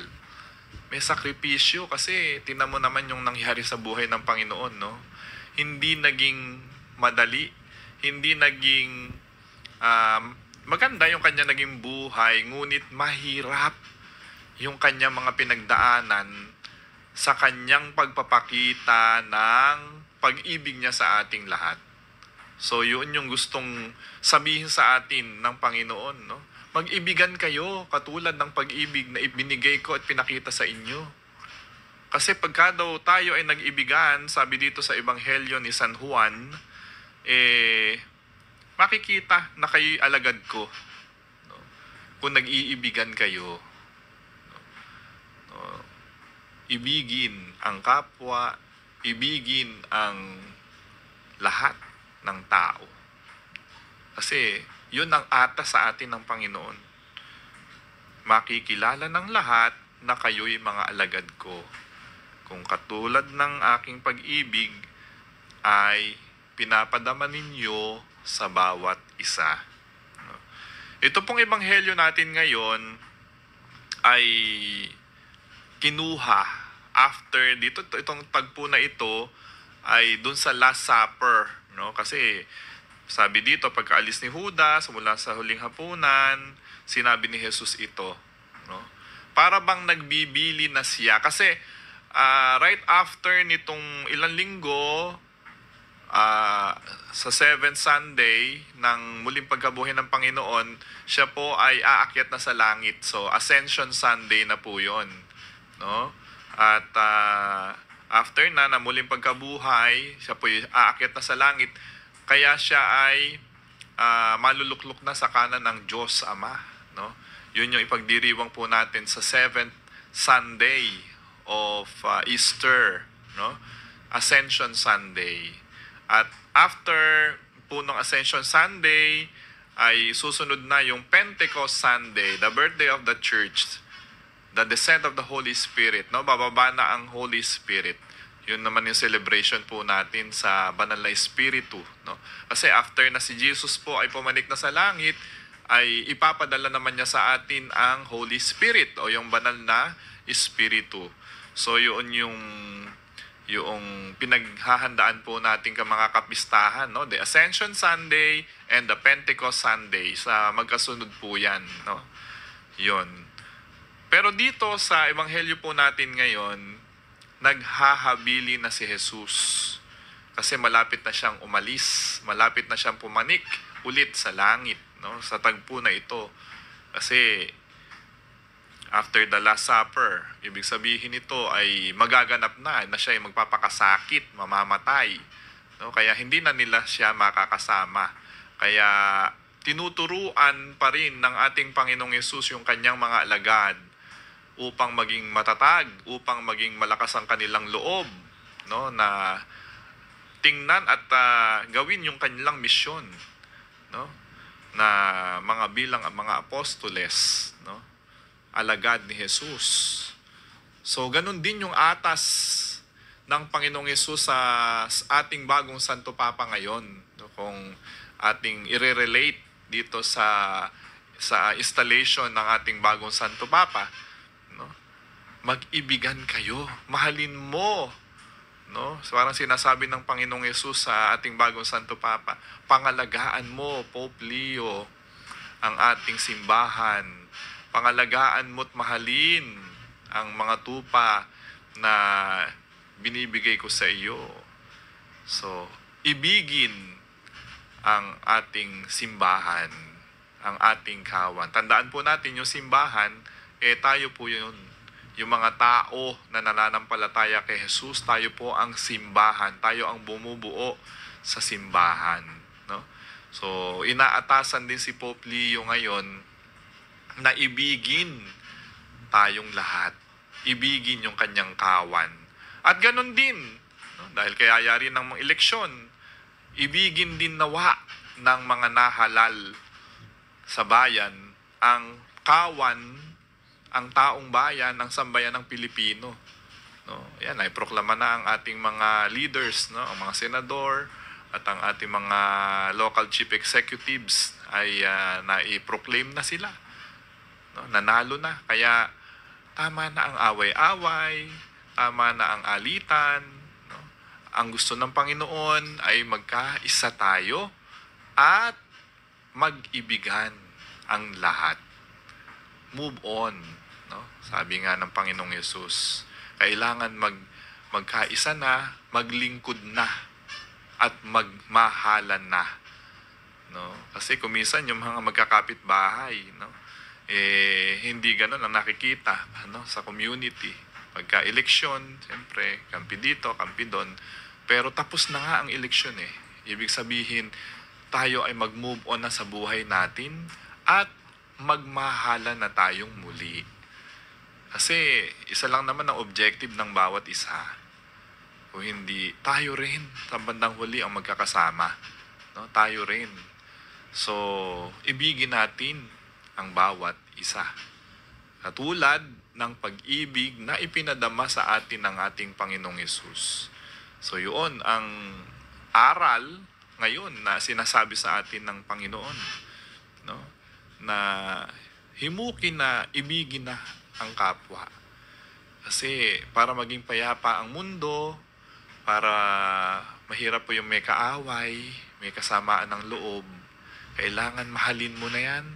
May sakripisyo kasi tingnan mo naman yung nangyari sa buhay ng Panginoon, no? Hindi naging madali, hindi naging maganda yung kanya naging buhay, ngunit mahirap yung kanya mga pinagdaanan sa kanyang pagpapakita ng pag-ibig niya sa ating lahat. So yun yung gustong sabihin sa atin ng Panginoon, no? Mag-ibigan kayo katulad ng pag-ibig na ibinigay ko at pinakita sa inyo. Kasi pagka daw tayo ay nag-ibigan, sabi dito sa Ebanghelyo ni San Juan, makikita na kayo'y alagad ko, no? Kung nag-iibigan kayo, no? Ibigin ang kapwa, ibigin ang lahat ng tao. Kasi yun ang atas sa atin ng Panginoon. Makikilala ng lahat na kayo'y mga alagad ko, kung katulad ng aking pag-ibig ay pinapadama ninyo sa bawat isa. Ito pong ebanghelyo natin ngayon ay kinuha after dito, itong tagpo na ito ay dun sa Last Supper, no? Kasi sabi dito, pagkaalis ni Judas mula sa huling hapunan, sinabi ni Jesus ito, no? Para bang nagbibili na siya kasi right after nitong ilang linggo, sa 7th Sunday ng muling pagkabuhay ng Panginoon, siya po ay aakyat na sa langit. So, Ascension Sunday na po yun. No? At after na muling pagkabuhay, siya po ay aakyat na sa langit. Kaya siya ay maluluklok na sa kanan ng Diyos Ama. No? Yun yung ipagdiriwang po natin sa 7th Sunday of Easter. No? Ascension Sunday. At after po ng Ascension Sunday, ay susunod na yung Pentecost Sunday, the birthday of the church, the descent of the Holy Spirit. No? Bababa na ang Holy Spirit. Yun naman yung celebration po natin sa Banal na Espiritu. No? Kasi after na si Jesus po ay pumanik na sa langit, ay ipapadala naman niya sa atin ang Holy Spirit o yung Banal na Espiritu. So yun yung pinaghahandaan po natin ka mga kapistahan, no? The Ascension Sunday and the Pentecost Sunday, sa magkasunod po yan, no? Yun. Pero dito sa ebanghelyo po natin ngayon, naghahabili na si Jesus. Kasi malapit na siyang umalis, malapit na siyang pumanik ulit sa langit, no? Sa tagpo na ito. Kasi after the Last Supper, ibig sabihin nito ay magaganap na siya ay magpapakasakit, mamamatay. No? Kaya hindi na nila siya makakasama. Kaya tinuturuan pa rin ng ating Panginoong Yesus yung kanyang mga alagad upang maging matatag, upang maging malakas ang kanilang loob, no? Na tingnan at gawin yung kanilang misyon, no? Na bilang mga apostoles, no? Alagad ni Jesus. So, ganun din yung atas ng Panginoong Yesus sa ating bagong Santo Papa ngayon. Kung ating i-relate dito sa installation ng ating bagong Santo Papa, no? Mag-ibigan kayo, mahalin mo. No? So, parang sinasabi ng Panginoong Yesus sa ating bagong Santo Papa, pangalagaan mo, Pope Leo, ang ating simbahan. Pangalagaan mo't mahalin ang mga tupa na binibigay ko sa iyo. So, ibigin ang ating simbahan, ang ating kawan. Tandaan po natin yung simbahan, tayo po yun. Yung mga tao na nananampalataya kay Jesus, tayo po ang simbahan. Tayo ang bumubuo sa simbahan. No? So, inaatasan din si Pope Leo ngayon na ibigin tayong lahat. Ibigin yung kanyang kawan. At ganun din, no? Dahil kayayari ng mga eleksyon, ibigin din nawa ng mga nahalal sa bayan ang kawan, ang taong bayan, ang sambayan ng Pilipino. No? Yan, ay proklama na ang ating mga leaders, no? Ang mga senador at ang ating mga local chief executives ay nai-proclaim na sila. No, nanalo na. Kaya tama na ang away-away, tama na ang alitan. No? Ang gusto ng Panginoon ay magkaisa tayo at mag-ibigan ang lahat. Move on. No? Sabi nga ng Panginoong Yesus, kailangan magkaisa na, maglingkod na, at magmahalan na. No? Kasi kuminsan yung mga magkakapit-bahay, no? Hindi ganun ang nakikita, ano, sa community. Pagka-eleksyon, siyempre, kampi dito, kampi doon. Pero tapos na nga ang eleksyon eh. Ibig sabihin, tayo ay mag-move on na sa buhay natin at magmahalan na tayong muli. Kasi isa lang naman ang objective ng bawat isa. Kung hindi, tayo rin sa bandang huli ang magkakasama. No? Tayo rin. So, ibigin natin ang bawat isa. Katulad ng pag-ibig na ipinadama sa atin ng ating Panginoong Yesus. So yun ang aral ngayon na sinasabi sa atin ng Panginoon. No? Na himukin na, ibigin na ang kapwa. Kasi para maging payapa ang mundo, para mahirap po yung may kaaway, may kasamaan ng loob, kailangan mahalin mo na yan.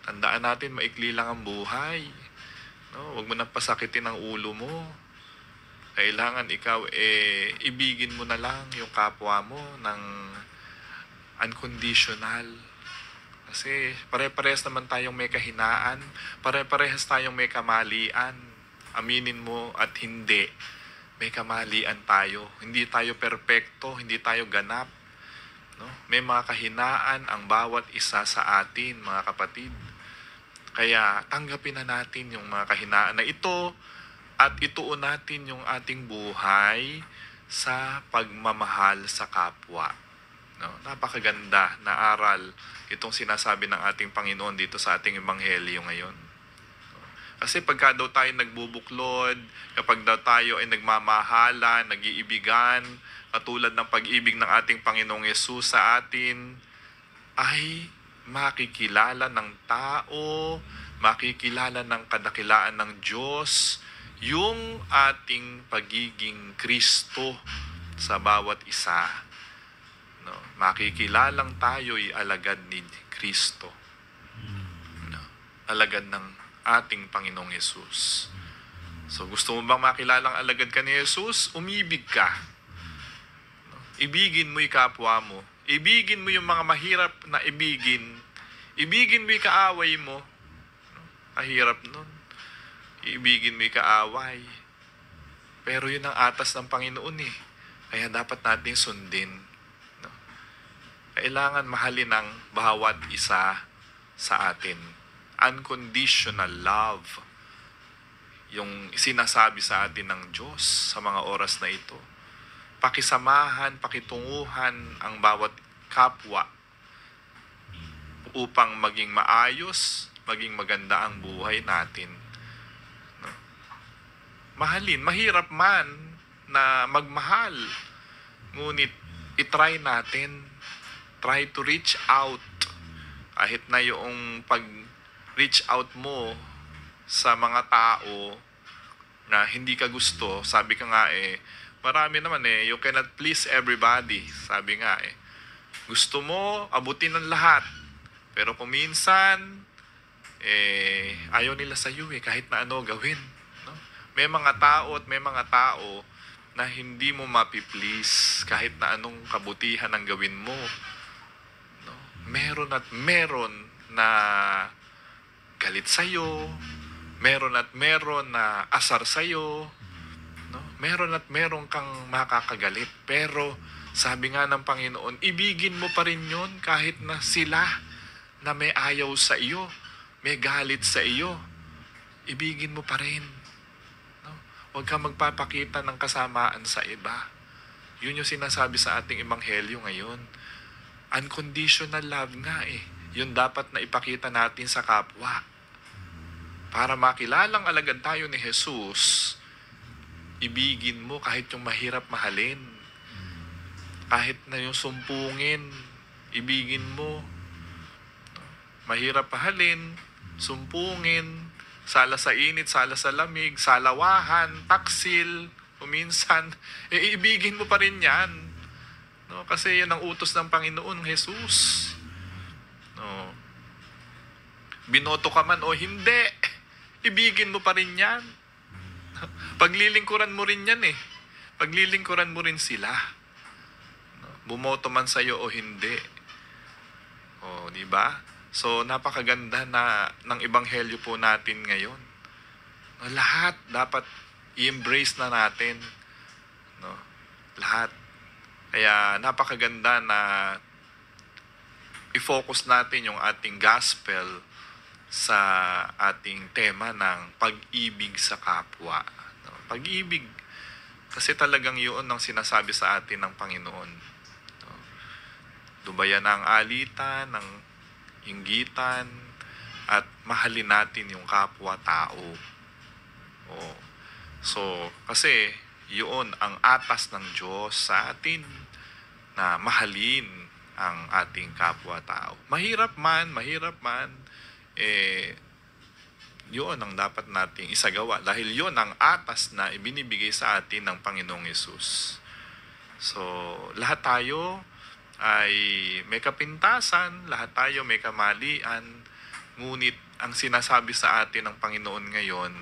Tandaan natin, maikli lang ang buhay. No? Huwag mo nang pasakitin ang ulo mo. Kailangan ikaw ibigin mo na lang yung kapwa mo ng unconditional. Kasi pare-parehas naman tayong may kahinaan, pare-parehas tayong may kamalian. Aminin mo at hindi, may kamalian tayo. Hindi tayo perpekto, hindi tayo ganap. No? May mga kahinaan ang bawat isa sa atin, mga kapatid. Kaya tanggapin na natin yung mga kahinaan na ito at ituon natin yung ating buhay sa pagmamahal sa kapwa. No? Napakaganda na aral itong sinasabi ng ating Panginoon dito sa ating Ebanghelyo ngayon. Kasi pagka daw tayo nagbubuklod, kapag daw tayo ay nagmamahala, nag-iibigan, katulad ng pag-ibig ng ating Panginoong Yesus sa atin, ay makikilala ng tao, makikilala ng kadakilaan ng Diyos, yung ating pagiging Kristo sa bawat isa. No? Makikilalang tayo'y alagad ni Kristo. No? Alagad ng ating Panginoong Yesus. So gusto mo bang makilalang alagad ka ni Yesus? Umibig ka. No? Ibigin mo yung kapwa mo. Ibigin mo yung mga mahirap na ibigin. Ibigin mo yung kaaway mo. No? Kahirap nun. Ibigin mo yung kaaway. Pero yun ang atas ng Panginoon eh. Kaya dapat natin sundin. No? Kailangan mahalin ang bawat isa sa atin. Unconditional love. Yung sinasabi sa atin ng Diyos sa mga oras na ito. Pakisamahan, pakitunguhan ang bawat kapwa upang maging maayos, maging maganda ang buhay natin. No? Mahalin, mahirap man na magmahal. Ngunit itry natin. Try to reach out. Kahit na yung pag-reach out mo sa mga tao na hindi ka gusto, sabi ka nga marami naman you cannot please everybody. Sabi nga gusto mo abutin ng lahat. Pero kung minsan, ayaw nila sa iyo kahit na ano gawin. No? May mga tao at may mga tao na hindi mo mapiplease kahit na anong kabutihan ang gawin mo. No? Meron at meron na galit sa'yo, meron at meron na asar sa'yo, no? Meron at meron kang makakagalit. Pero sabi nga ng Panginoon, ibigin mo pa rin yun kahit na sila na may ayaw sa iyo, may galit sa iyo. Ibigin mo pa rin. No? Huwag kang magpapakita ng kasamaan sa iba. Yun yung sinasabi sa ating Ebanghelyo ngayon. Unconditional love nga Yun dapat na ipakita natin sa kapwa. Para makilalang alagad tayo ni Jesus, ibigin mo kahit yung mahirap mahalin. Kahit na yung sumpungin, ibigin mo. Mahirap mahalin, sumpungin, sala sa init, sala sa lamig, salawahan, taksil, kuminsan, ibigin mo pa rin yan. No? Kasi yan ang utos ng Panginoon, Jesus. No. Binoto ka man o hindi, ibigin mo pa rin yan. Paglilingkuran mo rin yan Paglilingkuran mo rin sila. No. Bumoto man sa'yo o hindi. O, di ba? So, napakaganda na ng Ebanghelyo po natin ngayon. No, lahat dapat i-embrace na natin. No? Lahat. Kaya napakaganda na i-focus natin yung ating gospel sa ating tema ng pag-ibig sa kapwa. No? Pag-ibig. Kasi talagang yun ang sinasabi sa atin ng Panginoon. No? Dubayan ang alitan, ng inggitan, at mahalin natin yung kapwa-tao. Oh. So, kasi yun ang atas ng Diyos sa atin na mahalin ang ating kapwa-tao. Mahirap man, yun ang dapat nating isagawa dahil yun ang atas na ibinibigay sa atin ng Panginoong Yesus. So, lahat tayo ay may kapintasan, lahat tayo may kamalian, ngunit ang sinasabi sa atin ng Panginoon ngayon,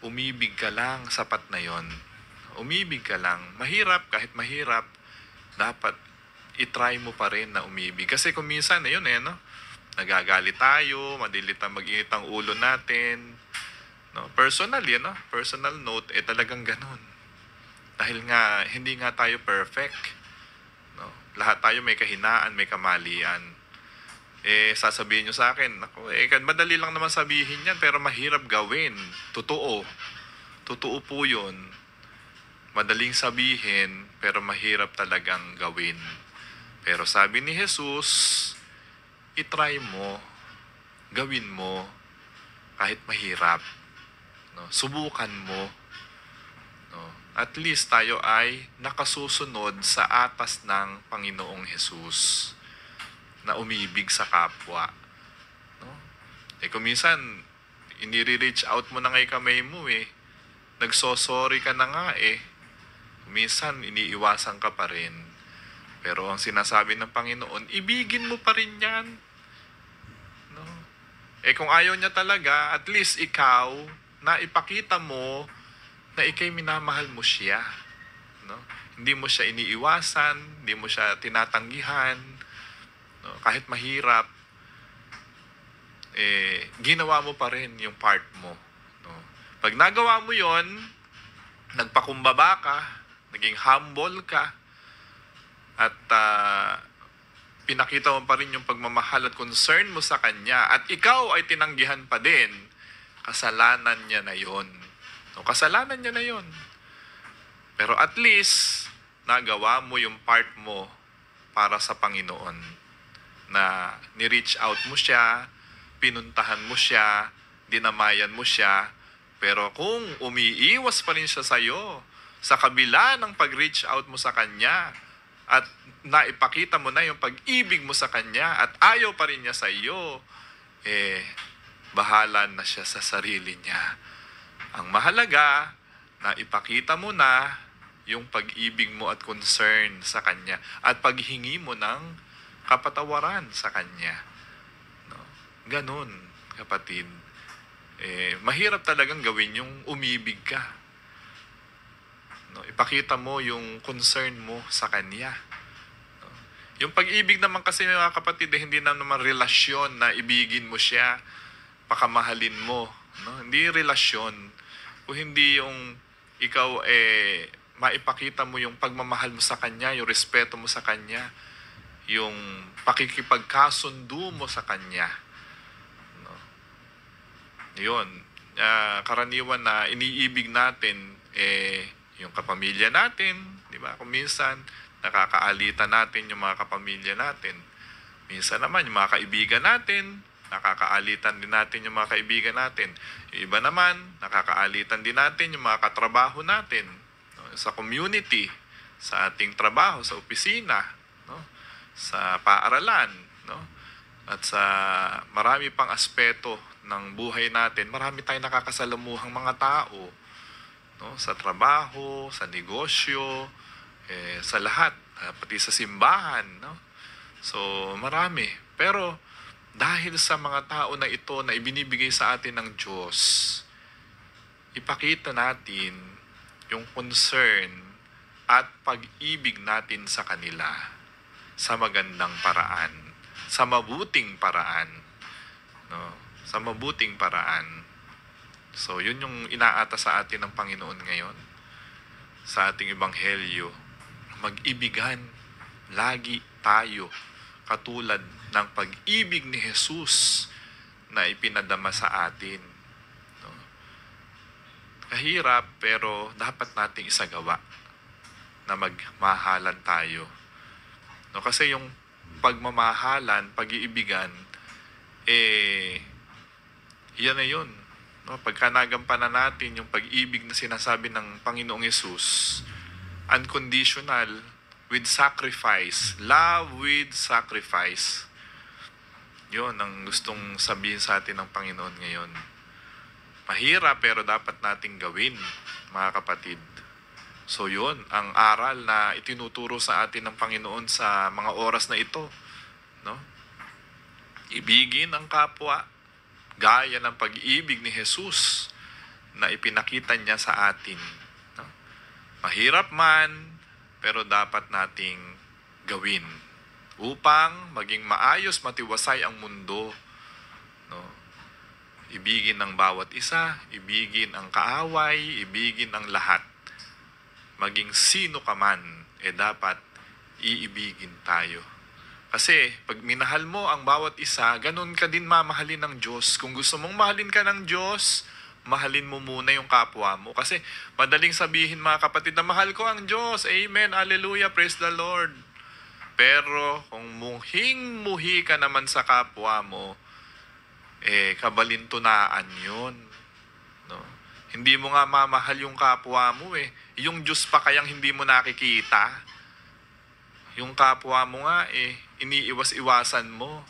umibig ka lang, sapat na yon. umibig ka lang. Mahirap, kahit mahirap, dapat itry mo pa rin na umibig. Kasi kung minsan, ayun no? Nagagalit tayo, madilit ang mag-init ang ulo natin. No? Personal, no? Personal note, talagang ganun. Dahil nga, hindi nga tayo perfect. No? Lahat tayo may kahinaan, may kamalian. Sasabihin nyo sa akin, madali lang naman sabihin yan, pero mahirap gawin. Totoo. Totoo po yun. Madaling sabihin, pero mahirap talagang gawin. Pero sabi ni Jesus, itry mo, gawin mo, kahit mahirap. No? Subukan mo. No? At least tayo ay nakasusunod sa atas ng Panginoong Jesus na umibig sa kapwa. No? Kung minsan, inire-reach out mo na ngay kamay mo nagsosorry ka na nga minsan, iniiwasan ka pa rin. Pero ang sinasabi ng Panginoon, ibigin mo pa rin yan. No? Kung ayaw niya talaga, at least ikaw, na ipakita mo na ikay minamahal mo siya. No? Hindi mo siya iniiwasan, hindi mo siya tinatanggihan. No? Kahit mahirap, ginawa mo pa rin yung part mo. No? Pag nagawa mo yon, nagpakumbaba ka, naging humble ka, at pinakita mo pa rin yung pagmamahal at concern mo sa Kanya, at ikaw ay tinanggihan pa din, kasalanan niya na yon. No, kasalanan niya na yon. Pero at least, nagawa mo yung part mo para sa Panginoon. Na ni-reach out mo siya, pinuntahan mo siya, dinamayan mo siya, pero kung umiiwas pa rin siya sa'yo, sa kabila ng pag-reach out mo sa Kanya, at naipakita mo na yung pag-ibig mo sa Kanya, at ayaw pa rin niya sa iyo, bahala na siya sa sarili niya. Ang mahalaga, na ipakita mo na yung pag-ibig mo at concern sa Kanya, at paghingi mo ng kapatawaran sa Kanya. No? Ganon, kapatid. Mahirap talagang gawin yung umibig ka. No, ipakita mo yung concern mo sa Kanya. No? Yung pag-ibig naman kasi mga kapatid, hindi na naman relasyon na ibigin mo siya, pakamahalin mo. No? Hindi relasyon. Kung hindi yung ikaw maipakita mo yung pagmamahal mo sa Kanya, yung respeto mo sa Kanya, yung pakikipagkasundo mo sa Kanya. No? Yun. Karaniwan na iniibig natin, yung kapamilya natin, di ba? Kung minsan, nakakaalitan natin yung mga kapamilya natin. Minsan naman, yung mga kaibigan natin, nakakaalitan din natin yung mga kaibigan natin. Yung iba naman, nakakaalitan din natin yung mga katrabaho natin. No? Sa community, sa ating trabaho, sa opisina, no? Sa paaralan, no? At sa marami pang aspeto ng buhay natin, marami tayong nakakasalamuhang mga tao. No, sa trabaho, sa negosyo, sa lahat, pati sa simbahan, no? So, marami. Pero, dahil sa mga tao na ito na ibinibigay sa atin ng Diyos, ipakita natin yung concern at pag-ibig natin sa kanila sa magandang paraan, sa mabuting paraan, no? Sa mabuting paraan. So, yun yung inaata sa atin ng Panginoon ngayon. Sa ating ebanghelyo. Mag-ibigan lagi tayo katulad ng pag-ibig ni Jesus na ipinadama sa atin. No? Kahirap, pero dapat nating isagawa na magmahalan tayo. No? Kasi yung pagmamahalan, pag-iibigan, yan na yun. No, pagka nagampanan natin yung pag-ibig na sinasabi ng Panginoong Yesus, unconditional, with sacrifice, love with sacrifice. Yun ang gustong sabihin sa atin ng Panginoon ngayon. Mahirap pero dapat nating gawin, mga kapatid. So yun, ang aral na itinuturo sa atin ng Panginoon sa mga oras na ito. No? Ibigin ang kapwa, gaya ng pag-ibig ni Jesus na ipinakita niya sa atin. No? Mahirap man, pero dapat nating gawin upang maging maayos, matiwasay ang mundo. No? Ibigin ang bawat isa, ibigin ang kaaway, ibigin ang lahat. Maging sino ka man, dapat iibigin tayo. Kasi pag minahal mo ang bawat isa, ganun ka din mamahalin ng Diyos. Kung gusto mong mahalin ka ng Diyos, mahalin mo muna yung kapwa mo. Kasi madaling sabihin mga kapatid na mahal ko ang Diyos. Amen, hallelujah, praise the Lord. Pero kung muhing-muhi ka naman sa kapwa mo, kabalintunaan yun. No? Hindi mo nga mamahal yung kapwa mo Yung Diyos pa kayang hindi mo nakikita. Yung kapwa mo nga iniiwas-iwasan mo.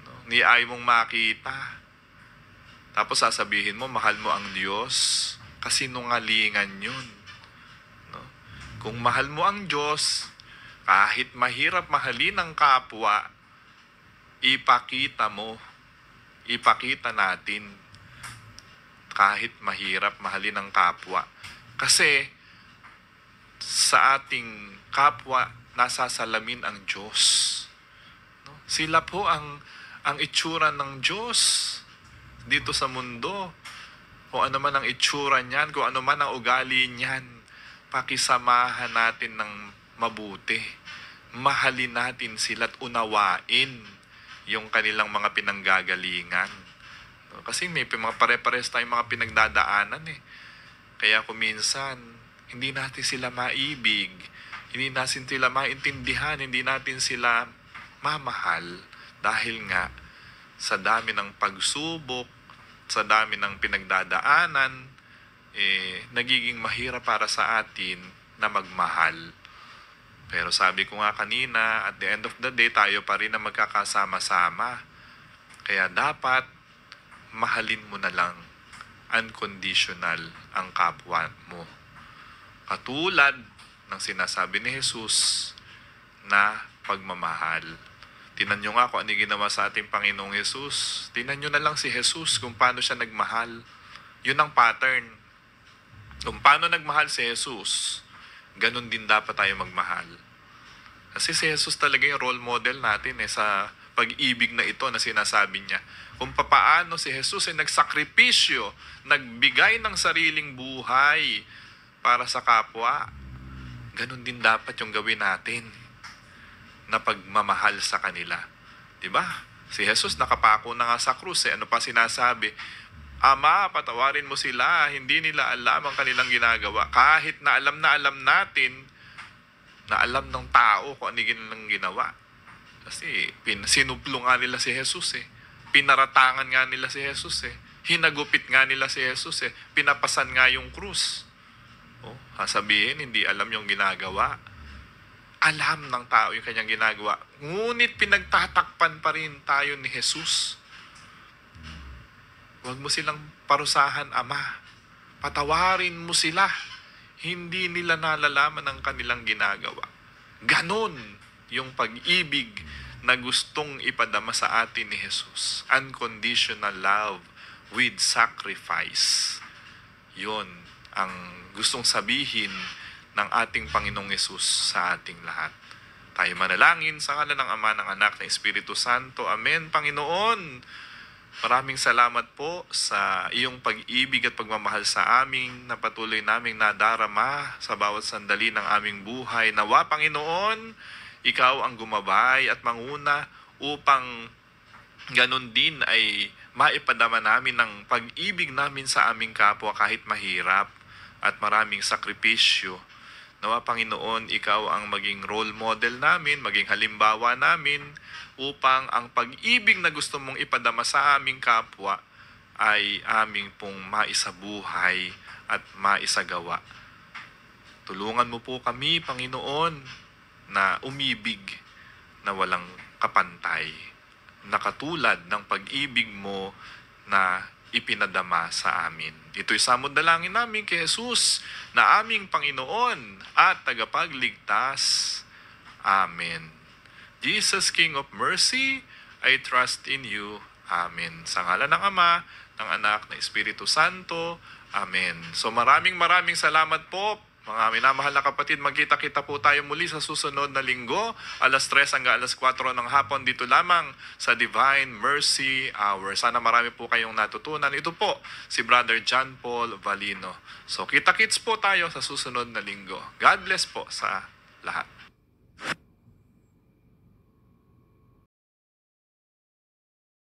No? Niay mong makita. Tapos sasabihin mo, mahal mo ang Diyos. Kasinungalingan yun. No? Kung mahal mo ang Diyos, kahit mahirap mahalin ang kapwa, ipakita mo. Ipakita natin. Kahit mahirap mahalin ang kapwa. Kasi sa ating kapwa, nasasalamin ang Diyos. No? Sila po ang itsura ng Diyos dito sa mundo. Kung ano man ang itsura niyan, kung ano man ang ugali niyan, pakisamahan natin ng mabuti. Mahalin natin sila at unawain yung kanilang mga pinanggagalingan. No? Kasi may mga pare-pares tayong mga pinagdadaanan Kaya kung minsan, hindi natin sila maibig, hindi natin sila maintindihan, hindi natin sila mamahal dahil nga sa dami ng pagsubok, sa dami ng pinagdadaanan, nagiging mahirap para sa atin na magmahal. Pero sabi ko nga kanina, at the end of the day, tayo pa rin na magkakasama-sama. Kaya dapat mahalin mo na lang unconditional ang kapwa mo. Katulad ng sinasabi ni Jesus na pagmamahal. Tingnan nyo nga kung ano ginawa sa ating Panginoong Jesus. Tingnan nyo na lang si Jesus kung paano siya nagmahal. Yun ang pattern. Kung paano nagmahal si Jesus, ganun din dapat tayo magmahal. Kasi si Jesus talaga yung role model natin sa pag-ibig na ito na sinasabi niya. Kung papaano si Jesus ay nagsakripisyo, nagbigay ng sariling buhay para sa kapwa, ganun din dapat yung gawin natin na pagmamahal sa kanila. Diba? Si Jesus nakapako na nga sa krus. Ano pa sinasabi? Ama, patawarin mo sila. Hindi nila alam ang kanilang ginagawa. Kahit na alam natin, na alam ng tao kung ano yung ginawa. Kasi sinuplo nga nila si Jesus Pinaratangan nga nila si Jesus Hinagupit nga nila si Jesus Pinapasan nga yung krus. Sasabihin, hindi alam yung ginagawa. Alam ng tao yung kanyang ginagawa. Ngunit pinagtatakpan pa rin tayo ni Jesus. Huwag mo silang parusahan, Ama. Patawarin mo sila. Hindi nila nalalaman ang kanilang ginagawa. Ganon yung pag-ibig na gustong ipadama sa atin ni Jesus. Unconditional love with sacrifice. Yun ang gustong sabihin ng ating Panginoong Yesus sa ating lahat. Tayo manalangin sa ngalan ng Ama, ng Anak, ng Espiritu Santo. Amen, Panginoon. Maraming salamat po sa iyong pag-ibig at pagmamahal sa amin na patuloy naming nadarama sa bawat sandali ng aming buhay. Nawa, Panginoon, ikaw ang gumabay at manguna upang ganun din ay maipadama namin ng pag-ibig namin sa aming kapwa kahit mahirap at maraming sakripisyo. Nawa, Panginoon, ikaw ang maging role model namin, maging halimbawa namin upang ang pag-ibig na gusto mong ipadama sa aming kapwa ay aming pong maisabuhay at maisagawa. Tulungan mo po kami, Panginoon, na umibig na walang kapantay, na katulad ng pag-ibig mo na ipinadama sa amin. Ito'y samod dalangin namin kay Jesus na aming Panginoon at tagapagligtas. Amen. Jesus, King of Mercy, I trust in you. Amen. Sa ngalan ng Ama, ng Anak, ng Espiritu Santo. Amen. So maraming salamat po Mga minamahal na kapatid, magkita-kita po tayo muli sa susunod na linggo, alas 3 hanggang alas 4 ng hapon dito lamang sa Divine Mercy Hour. Sana marami po kayong natutunan. Ito po si Brother John Paul Valino. So kita-kits po tayo sa susunod na linggo. God bless po sa lahat.